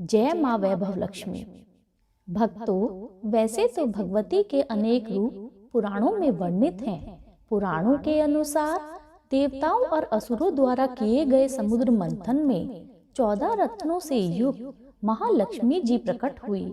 जय माँ वैभव लक्ष्मी। भक्तों, वैसे तो भगवती के अनेक रूप पुराणों में वर्णित हैं। पुराणों के अनुसार देवताओं और असुरों द्वारा किए गए समुद्र मंथन में 14 रत्नों से युक्त महालक्ष्मी जी प्रकट हुई।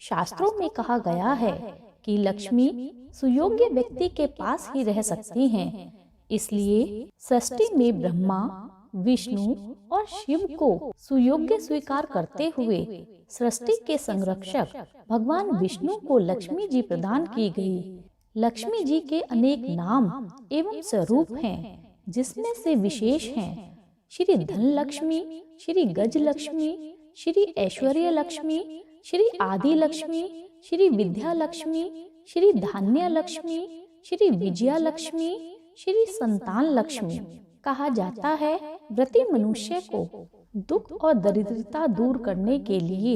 शास्त्रों में कहा गया है कि लक्ष्मी सुयोग्य व्यक्ति के पास ही रह सकती हैं। इसलिए सृष्टि में ब्रह्मा, विष्णु और शिव को सुयोग्य स्वीकार करते हुए सृष्टि के संरक्षक भगवान विष्णु को लक्ष्मी जी प्रदान की गई। लक्ष्मी जी के अनेक नाम एवं स्वरूप हैं, जिसमें से विशेष हैं श्री धन लक्ष्मी, श्री गज लक्ष्मी, श्री ऐश्वर्य लक्ष्मी, श्री आदि लक्ष्मी, श्री विद्या लक्ष्मी, श्री धान्य लक्ष्मी, श्री विजया लक्ष्मी, श्री संतान लक्ष्मी। कहा जाता है व्रती मनुष्य को दुख और दरिद्रता दूर करने के लिए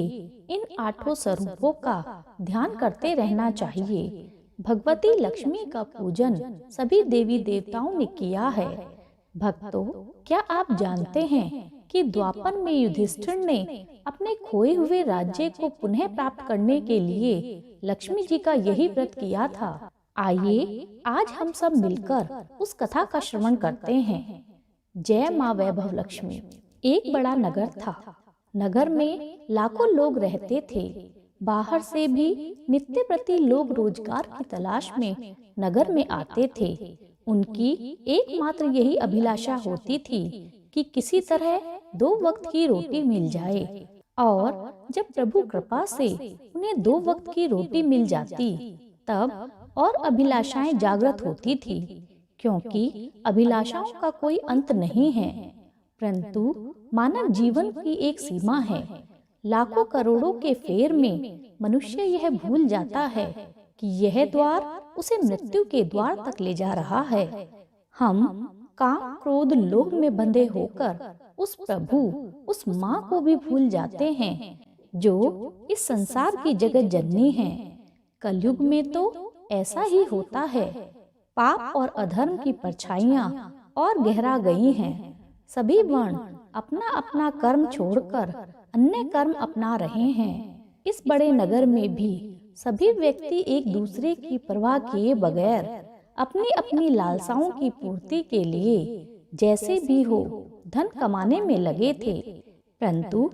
इन 8 स्वरूपों का ध्यान करते रहना चाहिए। भगवती लक्ष्मी का पूजन सभी देवी देवताओं ने किया है। भक्तों, क्या आप जानते हैं कि द्वापर में युधिष्ठिर ने अपने खोए हुए राज्य को पुनः प्राप्त करने के लिए लक्ष्मी जी का यही व्रत किया था। आइए आज हम सब मिलकर उस कथा का श्रवण करते हैं। जय माँ वैभव लक्ष्मी। एक बड़ा नगर था। नगर में लाखों लोग रहते थे। बाहर से भी नित्य प्रति लोग रोजगार की तलाश में नगर में आते थे। उनकी एकमात्र यही अभिलाषा होती थी कि किसी तरह 2 वक्त की रोटी मिल जाए। और जब प्रभु कृपा से उन्हें 2 वक्त की रोटी मिल जाती, तब और अभिलाषाएं जागृत होती थी, क्योंकि अभिलाषाओं का कोई अंत नहीं है। परंतु मानव जीवन की एक सीमा है। लाखों करोड़ों के फेर में मनुष्य यह भूल जाता है कि यह द्वार उसे मृत्यु के द्वार तक ले जा रहा है। हम काम, क्रोध, लोभ में बंधे होकर उस प्रभु, उस माँ को भी भूल जाते हैं, जो इस संसार की जगत जननी है। कलयुग में तो ऐसा ही होता है। पाप और अधर्म की परछाइयां और गहरा गई हैं। सभी वर्ण अपना अपना कर्म छोड़कर अन्य कर्म अपना रहे हैं। इस बड़े नगर में भी सभी व्यक्ति एक दूसरे की परवाह किए बगैर अपनी अपनी लालसाओं की पूर्ति के लिए जैसे भी हो धन कमाने में लगे थे। परंतु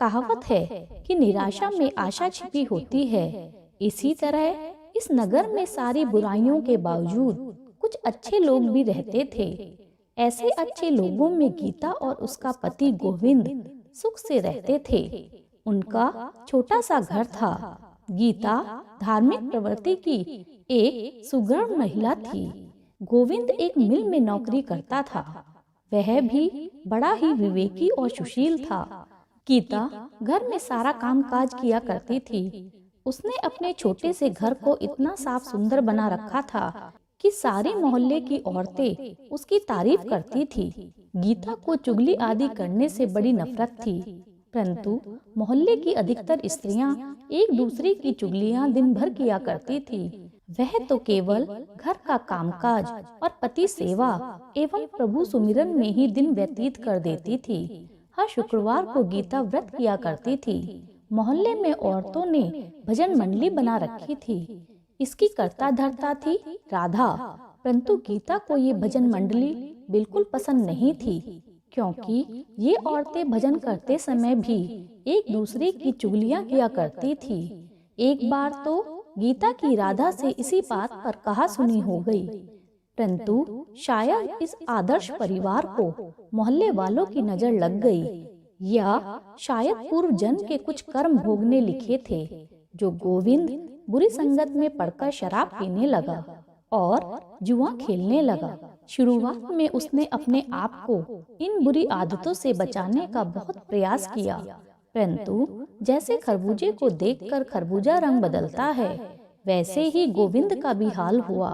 कहावत है कि निराशा में आशा छिपी होती है। इसी तरह इस नगर में सारी बुराइयों के बावजूद कुछ अच्छे लोग भी रहते थे। ऐसे अच्छे लोगों में गीता और उसका पति गोविंद सुख से रहते थे। उनका छोटा सा घर था। गीता धार्मिक प्रवृत्ति की एक सुगढ़ महिला थी। गोविंद एक मिल में नौकरी करता था। वह भी बड़ा ही विवेकी और सुशील था। गीता घर में सारा कामकाज किया करती थी। उसने अपने छोटे से घर को इतना साफ सुंदर बना रखा था कि सारे मोहल्ले की औरतें उसकी तारीफ करती थी। गीता को चुगली आदि करने से बड़ी नफरत थी, परंतु मोहल्ले की अधिकतर स्त्रियां एक दूसरे की चुगलियां दिन भर किया करती थी। वह तो केवल घर का कामकाज और पति सेवा एवं प्रभु सुमिरन में ही दिन व्यतीत कर देती थी। हर शुक्रवार को गीता व्रत किया करती थी। मोहल्ले में औरतों ने भजन मंडली बना रखी थी। इसकी कर्ता धर्ता थी राधा, परंतु गीता को ये भजन मंडली बिल्कुल पसंद नहीं थी, क्योंकि ये औरतें भजन करते समय भी एक दूसरे की चुगलियां किया करती थी। एक बार तो गीता की राधा से इसी बात पर कहा सुनी हो गई, परंतु शायद इस आदर्श परिवार को मोहल्ले वालों की नजर लग गई, या शायद पूर्व जन्म के कुछ कर्म भोगने लिखे थे, जो गोविंद बुरी संगत में पड़कर शराब पीने लगा और जुआ खेलने लगा। शुरुआत में उसने अपने आप को इन बुरी आदतों से बचाने का बहुत प्रयास किया, परंतु जैसे खरबूजे को देखकर खरबूजा रंग बदलता है, वैसे ही गोविंद का भी हाल हुआ।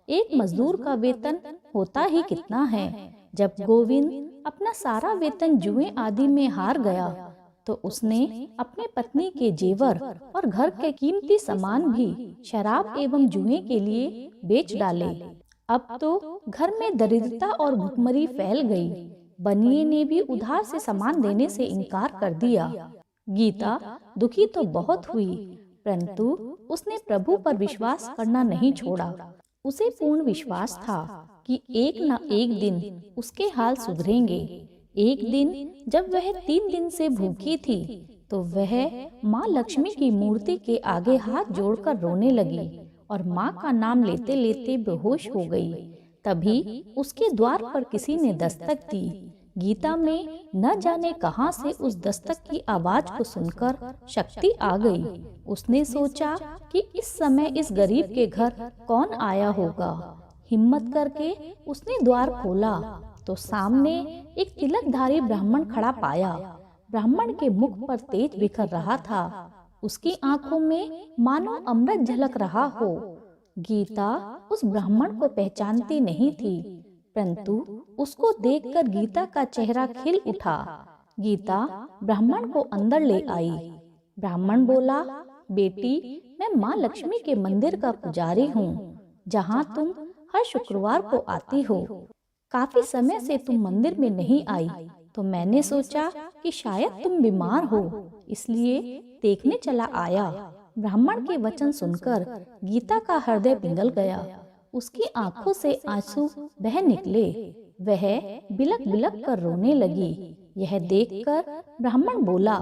एक मजदूर का वेतन होता ही कितना है। जब गोविंद अपना सारा वेतन जुए आदि में हार गया, तो उसने अपने पत्नी के जेवर और घर के कीमती सामान भी शराब एवं जुए के लिए बेच डाले। अब तो घर में दरिद्रता और भुखमरी फैल गई। बनिए ने भी उधार से सामान देने से इनकार कर दिया। गीता दुखी तो बहुत हुई, परंतु उसने प्रभु पर विश्वास करना नहीं छोड़ा। उसे पूर्ण विश्वास था कि एक न एक दिन उसके हाल सुधरेंगे। एक दिन जब वह 3 दिन से भूखी थी, तो वह माँ लक्ष्मी की मूर्ति के आगे हाथ जोड़कर रोने लगी और माँ का नाम लेते लेते बेहोश हो गई। तभी उसके द्वार पर किसी ने दस्तक दी। गीता में न जाने कहां से उस दस्तक की आवाज को सुनकर शक्ति आ गई। उसने सोचा कि इस समय इस गरीब के घर कौन आया होगा। हिम्मत करके उसने द्वार खोला तो सामने एक तिलकधारी ब्राह्मण खड़ा पाया। ब्राह्मण के मुख पर तेज बिखर रहा था। उसकी आंखों में मानो अमृत झलक रहा हो। गीता उस ब्राह्मण को पहचानती नहीं थी, परंतु उसको देखकर गीता का चेहरा खिल उठा। गीता ब्राह्मण को अंदर ले आई। ब्राह्मण बोला, बेटी, मैं माँ लक्ष्मी के मंदिर का पुजारी हूँ, जहाँ तुम हर शुक्रवार को आती हो। काफी समय से तुम मंदिर में नहीं आई, तो मैंने सोचा कि शायद तुम बीमार हो, इसलिए देखने चला आया। ब्राह्मण के वचन सुनकर गीता का हृदय पिघल गया। उसकी आंखों से आंसू बह निकले। वह बिलक बिलक कर रोने लगी। यह देखकर ब्राह्मण बोला,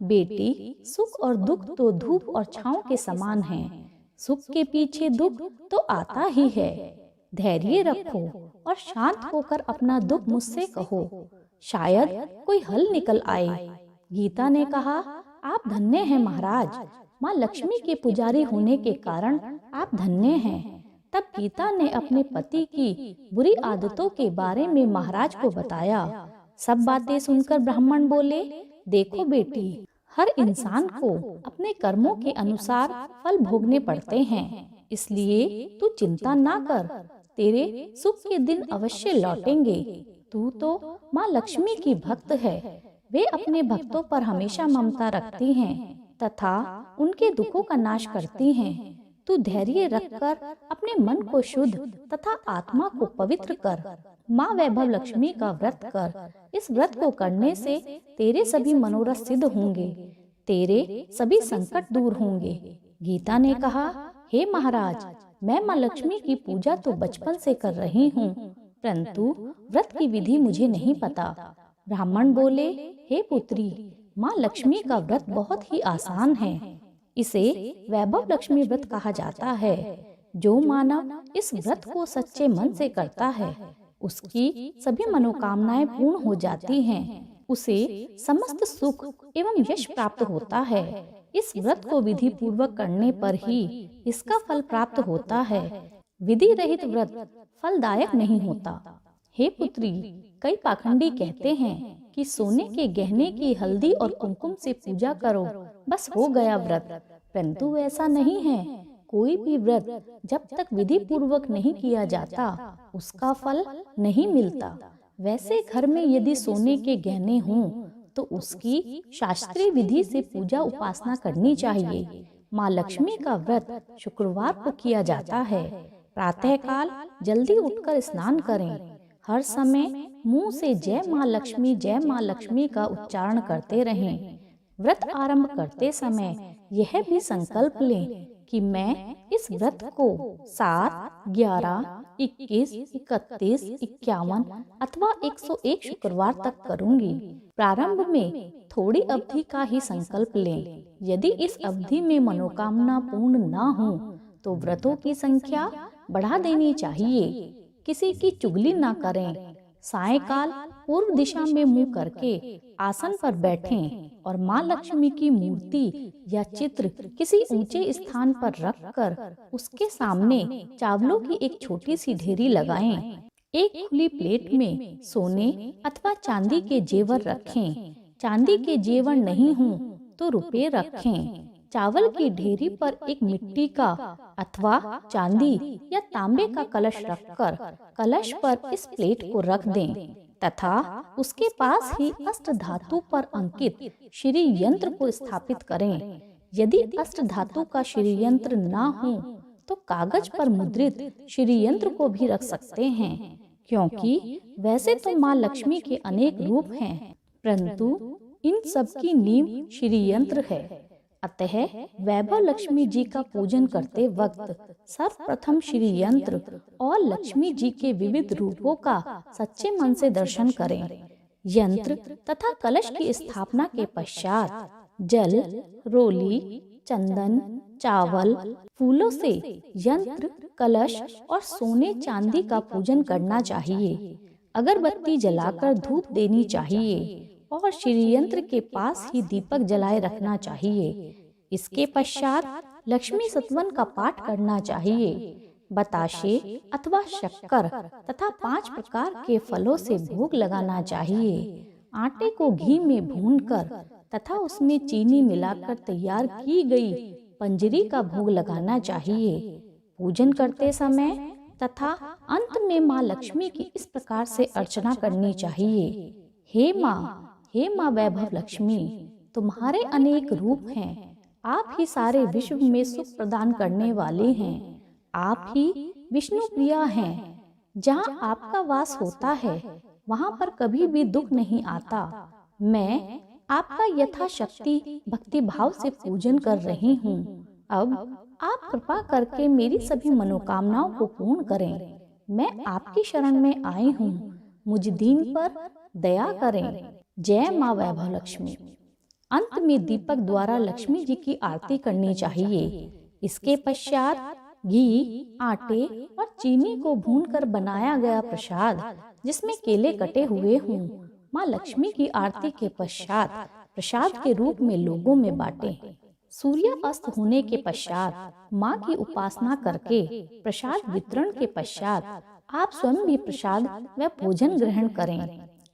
बेटी, सुख और दुख तो धूप और छांव के समान हैं। सुख के पीछे दुख तो आता ही है। धैर्य रखो और शांत होकर अपना दुख मुझसे कहो, शायद कोई हल निकल आए। गीता ने कहा, आप धन्य हैं महाराज, माँ लक्ष्मी के पुजारी होने के कारण आप धन्य हैं। तब गीता ने अपने पति की बुरी आदतों के बारे में महाराज को बताया। सब बातें सुनकर ब्राह्मण बोले, देखो बेटी, हर इंसान को अपने कर्मों के अनुसार फल भोगने पड़ते हैं, इसलिए तू चिंता ना कर, तेरे सुख के दिन अवश्य लौटेंगे। तू तो माँ लक्ष्मी की भक्त है। वे अपने भक्तों पर हमेशा ममता रखती हैं तथा उनके दुखों का नाश करती हैं। तू धैर्य रखकर अपने मन को शुद्ध तथा आत्मा को पवित्र कर। माँ वैभव लक्ष्मी का व्रत कर। इस व्रत को करने से तेरे सभी मनोरथ सिद्ध होंगे, तेरे सभी संकट दूर होंगे। गीता ने कहा, हे महाराज, मैं माँ लक्ष्मी की पूजा तो बचपन से कर रही हूँ, परंतु व्रत की विधि मुझे नहीं पता। ब्राह्मण बोले, हे पुत्री, माँ लक्ष्मी का व्रत बहुत ही आसान है। इसे वैभव लक्ष्मी व्रत कहा जाता है। जो मानव इस व्रत को सच्चे मन से करता है, उसकी सभी मनोकामनाएं पूर्ण हो जाती हैं। उसे समस्त सुख एवं यश प्राप्त होता है। इस व्रत को विधि पूर्वक करने पर ही इसका फल प्राप्त होता है। विधि रहित व्रत फलदायक नहीं होता। हे पुत्री, कई पाखंडी कहते हैं कि सोने के गहने की हल्दी और कुमकुम से पूजा करो, बस हो गया व्रत, परंतु ऐसा नहीं है। कोई भी व्रत जब तक विधि पूर्वक नहीं किया जाता, उसका फल नहीं मिलता। वैसे घर में यदि सोने के गहने हों, तो उसकी शास्त्रीय विधि से पूजा उपासना करनी चाहिए। माँ लक्ष्मी का व्रत शुक्रवार को किया जाता है। प्रातःकाल जल्दी उठकर स्नान करें। हर समय मुंह से जय माँ लक्ष्मी का उच्चारण करते रहें। व्रत आरंभ करते समय यह भी संकल्प लें कि मैं इस व्रत को 7, 11, 21, 31, 51 अथवा 101 शुक्रवार तक करूंगी। प्रारंभ में थोड़ी अवधि का ही संकल्प लें। यदि इस अवधि में मनोकामना पूर्ण ना हो, तो व्रतों की संख्या बढ़ा देनी चाहिए। किसी की चुगली ना करें। सायंकाल पूर्व दिशा में मुंह करके आसन पर बैठें और माँ लक्ष्मी की मूर्ति या चित्र किसी ऊंचे स्थान पर रखकर उसके सामने चावलों की एक छोटी सी ढेरी लगाएं। एक खुली प्लेट में सोने अथवा चांदी के जेवर रखें। चांदी के जेवर नहीं हो तो रुपए रखें। चावल की ढेरी पर एक मिट्टी का अथवा चांदी या तांबे का कलश रखकर कलश पर इस प्लेट को रख दें तथा उसके पास ही अष्ट धातु पर अंकित श्री यंत्र को स्थापित करें। यदि अष्ट धातु का श्री यंत्र ना हो तो कागज पर मुद्रित श्री यंत्र को भी रख सकते हैं, क्योंकि वैसे तो माँ लक्ष्मी के अनेक रूप हैं, परंतु इन सब की नींव श्री यंत्र है। अतः वैभव लक्ष्मी जी का पूजन करते वक्त सर्वप्रथम श्री यंत्र और लक्ष्मी जी के विविध रूपों का सच्चे मन से दर्शन करें। यंत्र तथा कलश की स्थापना के पश्चात जल, रोली, चंदन, चावल, फूलों से यंत्र, कलश और सोने चांदी का पूजन करना चाहिए। अगरबत्ती जलाकर धूप देनी चाहिए और श्री यंत्र के पास ही दीपक जलाए रखना चाहिए। इसके पश्चात लक्ष्मी सतवन का पाठ करना चाहिए। बताशे अथवा शक्कर तथा 5 प्रकार के फलों से भोग लगाना चाहिए। आटे को घी में भूनकर तथा उसमें चीनी मिलाकर तैयार की गई पंजरी का भोग लगाना चाहिए। पूजन करते समय तथा अंत में माँ लक्ष्मी की इस प्रकार से अर्चना करनी चाहिए। हे माँ वैभव लक्ष्मी, तुम्हारे अनेक रूप हैं। आप ही सारे विश्व में सुख प्रदान करने वाले हैं। आप ही विष्णु प्रिया हैं। जहाँ आपका वास होता है वहाँ पर कभी भी दुख नहीं आता। मैं आपका यथाशक्ति भक्ति भाव से पूजन कर रही हूँ। अब आप कृपा करके मेरी सभी मनोकामनाओं को पूर्ण करें। मैं आपकी शरण में आई हूँ। मुझ दीन पर दया करें। जय माँ वैभव लक्ष्मी। अंत में दीपक द्वारा लक्ष्मी जी की आरती करनी चाहिए। इसके पश्चात घी, आटे और चीनी को भूनकर बनाया गया प्रसाद, जिसमें केले कटे हुए हों, माँ लक्ष्मी की आरती के पश्चात प्रसाद के रूप में लोगों में बांटें। सूर्य अस्त होने के पश्चात माँ की उपासना करके प्रसाद वितरण के पश्चात आप स्वयं भी प्रसाद व भोजन ग्रहण करें।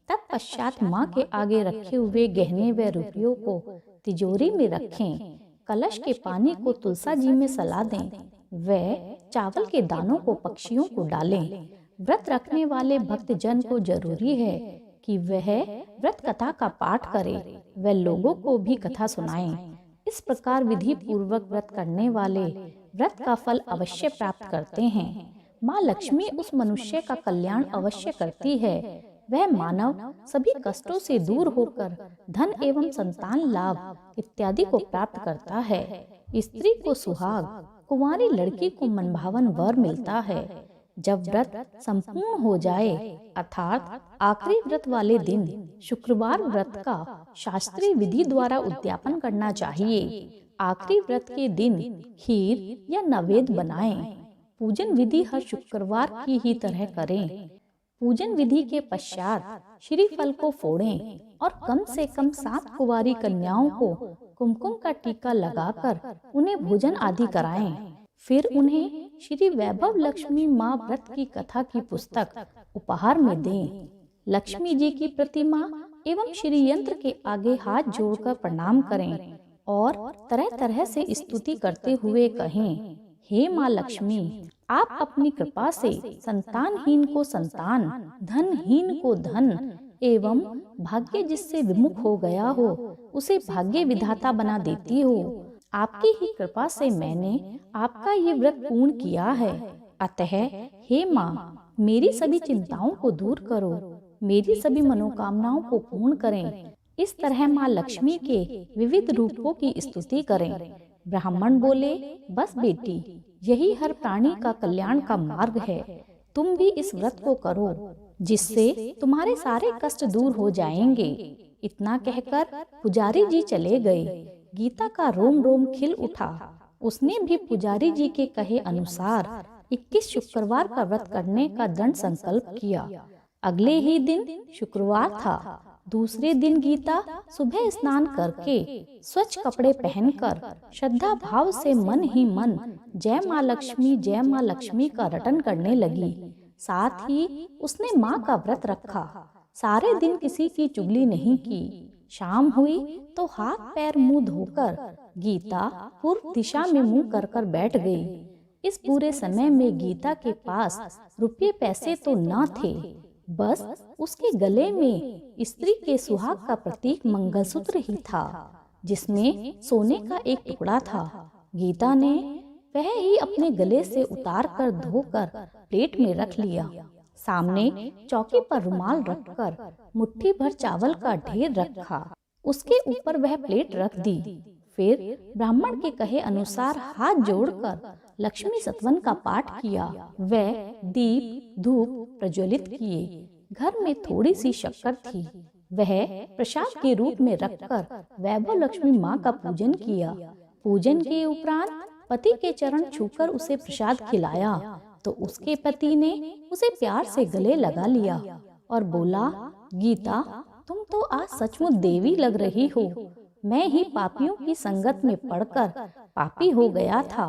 तत्पश्चात माँ के आगे रखे हुए गहने व रुपयों को तिजोरी में रखें। कलश के पानी को तुलसा जी में सला दें व चावल के दानों को पक्षियों को डालें। व्रत रखने वाले भक्त जन को जरूरी है कि वह व्रत कथा का पाठ करे व लोगों को भी कथा सुनाएं। इस प्रकार विधि पूर्वक व्रत करने वाले व्रत का फल अवश्य प्राप्त करते हैं। माँ लक्ष्मी उस मनुष्य का कल्याण अवश्य करती है। वह मानव सभी कष्टों से दूर होकर धन एवं संतान लाभ इत्यादि को प्राप्त करता है। स्त्री को सुहाग, कुंवारी लड़की को मनभावन वर मिलता है। जब व्रत संपूर्ण हो जाए अर्थात आखिरी व्रत वाले दिन शुक्रवार व्रत का शास्त्रीय विधि द्वारा उद्यापन करना चाहिए। आखिरी व्रत के दिन खीर या नैवेद्य बनाएं। पूजन विधि हर शुक्रवार की ही तरह करें। पूजन विधि के पश्चात श्रीफल को फोड़ें और कम से कम 7 कुंवारी कन्याओं को कुमकुम का टीका लगाकर उन्हें भोजन आदि कराएं। फिर उन्हें श्री वैभव लक्ष्मी माँ व्रत की कथा की पुस्तक उपहार में दें। लक्ष्मी जी की प्रतिमा एवं श्री यंत्र के आगे हाथ जोड़कर प्रणाम करें और तरह तरह से स्तुति करते हुए कहें, हे माँ लक्ष्मी, आप अपनी कृपा से संतानहीन को संतान, धनहीन को धन एवं भाग्य जिससे विमुख हो गया हो उसे भाग्य विधाता बना देती हो। आपकी ही कृपा से मैंने आपका ये व्रत पूर्ण किया है। अतः हे माँ, मेरी सभी चिंताओं को दूर करो, मेरी सभी मनोकामनाओं को पूर्ण करें। इस तरह माँ लक्ष्मी के विविध रूपों की स्तुति करें। ब्राह्मण बोले, बस बेटी, यही हर प्राणी का कल्याण का मार्ग है। तुम भी इस व्रत को करो, जिससे तुम्हारे सारे कष्ट दूर हो जाएंगे। इतना कहकर पुजारी जी चले गए। गीता का रोम रोम खिल उठा। उसने भी पुजारी जी के कहे अनुसार 21 शुक्रवार का व्रत करने का दृढ़ संकल्प किया। अगले ही दिन शुक्रवार था। दूसरे दिन गीता सुबह स्नान करके स्वच्छ कपड़े पहनकर श्रद्धा भाव से मन ही मन जय माँ लक्ष्मी का रटन करने लगी। साथ ही उसने माँ का व्रत रखा। सारे दिन किसी की चुगली नहीं की। शाम हुई तो हाथ पैर मुंह धोकर गीता पूर्व दिशा में मुंह कर कर बैठ गई। इस पूरे समय में गीता के पास रुपये पैसे तो न थे, बस उसके गले में स्त्री के सुहाग का प्रतीक मंगलसूत्र ही था, जिसमें सोने का एक टुकड़ा था। गीता ने वह ही अपने गले से उतार कर धोकर प्लेट में रख लिया। सामने चौकी पर रुमाल रखकर मुट्ठी भर चावल का ढेर रखा। उसके ऊपर वह प्लेट रख दी। फिर ब्राह्मण के कहे अनुसार हाथ जोड़कर लक्ष्मी सतवन का पाठ किया। वह दीप धूप प्रज्वलित किए। घर में थोड़ी सी शक्कर थी, वह प्रसाद के रूप में रखकर वैभव लक्ष्मी माँ का पूजन किया। पूजन के उपरांत पति के चरण छूकर उसे प्रसाद खिलाया तो उसके पति ने उसे प्यार से गले लगा लिया और बोला, गीता, तुम तो आज सचमुच देवी लग रही हो। मैं ही पापियों की संगत में पड़कर पापी हो गया था,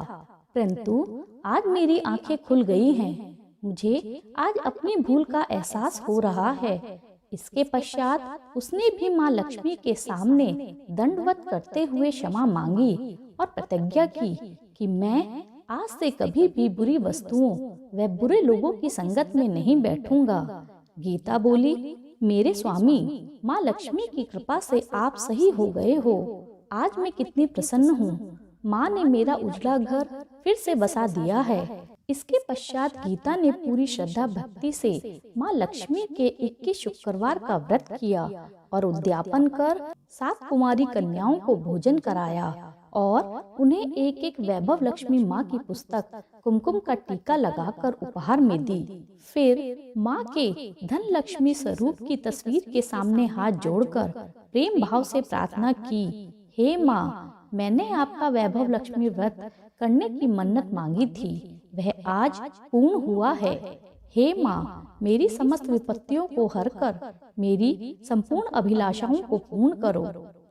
परंतु आज मेरी आंखें खुल गई हैं। मुझे आज अपनी भूल का एहसास हो रहा है। इसके पश्चात उसने भी माँ लक्ष्मी के सामने दंडवत करते हुए क्षमा मांगी और प्रतिज्ञा की कि मैं आज से कभी भी बुरी वस्तुओं व बुरे लोगों की संगत में नहीं बैठूंगा। गीता बोली, मेरे स्वामी, माँ लक्ष्मी की कृपा से आप सही हो गए हो। आज मैं कितनी प्रसन्न हूँ। माँ ने मेरा उजला घर फिर से बसा दिया है। इसके पश्चात गीता ने पूरी श्रद्धा भक्ति से माँ लक्ष्मी के 21 शुक्रवार का व्रत किया और उद्यापन कर 7 कुमारी कन्याओं को भोजन कराया और उन्हें एक एक वैभव लक्ष्मी माँ की पुस्तक कुमकुम का टीका लगाकर उपहार में दी। फिर माँ के धन लक्ष्मी स्वरूप की तस्वीर के सामने हाथ जोड़कर प्रेम भाव से प्रार्थना की, हे माँ, मैंने आपका वैभव लक्ष्मी व्रत करने की मन्नत मांगी थी, वह आज पूर्ण हुआ है। हे माँ, मेरी समस्त विपत्तियों को हरकर मेरी संपूर्ण अभिलाषाओं को पूर्ण करो,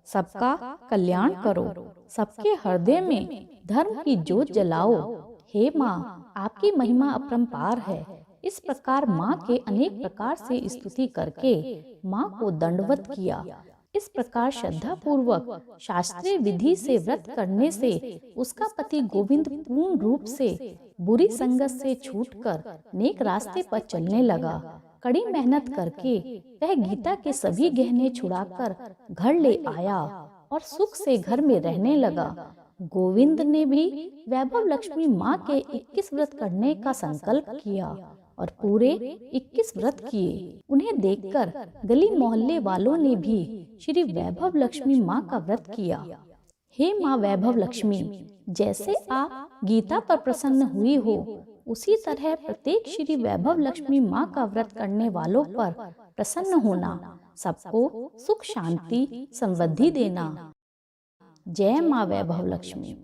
सबका कल्याण करो, सबके हृदय में धर्म की ज्योत जलाओ। हे माँ, आपकी महिमा अपरंपार है। इस प्रकार माँ के अनेक प्रकार से स्तुति करके माँ को दंडवत किया। इस प्रकार श्रद्धा पूर्वक शास्त्रीय विधि से व्रत करने से उसका पति गोविंद पूर्ण रूप से बुरी संगत से छूटकर नेक रास्ते पर चलने लगा। कड़ी मेहनत करके वह गीता के सभी गहने छुड़ाकर घर ले आया और सुख से घर में रहने लगा। गोविंद ने भी वैभव लक्ष्मी माँ के 21 व्रत करने का संकल्प किया और पूरे 21 व्रत किए। उन्हें देखकर गली मोहल्ले वालों ने भी श्री वैभव लक्ष्मी माँ का व्रत किया। हे माँ वैभव लक्ष्मी, जैसे आप गीता पर प्रसन्न हुई हो, उसी तरह प्रत्येक श्री वैभव लक्ष्मी माँ का व्रत करने वालों पर प्रसन्न होना, सबको सुख शांति समृद्धि देना। जय माँ वैभव लक्ष्मी।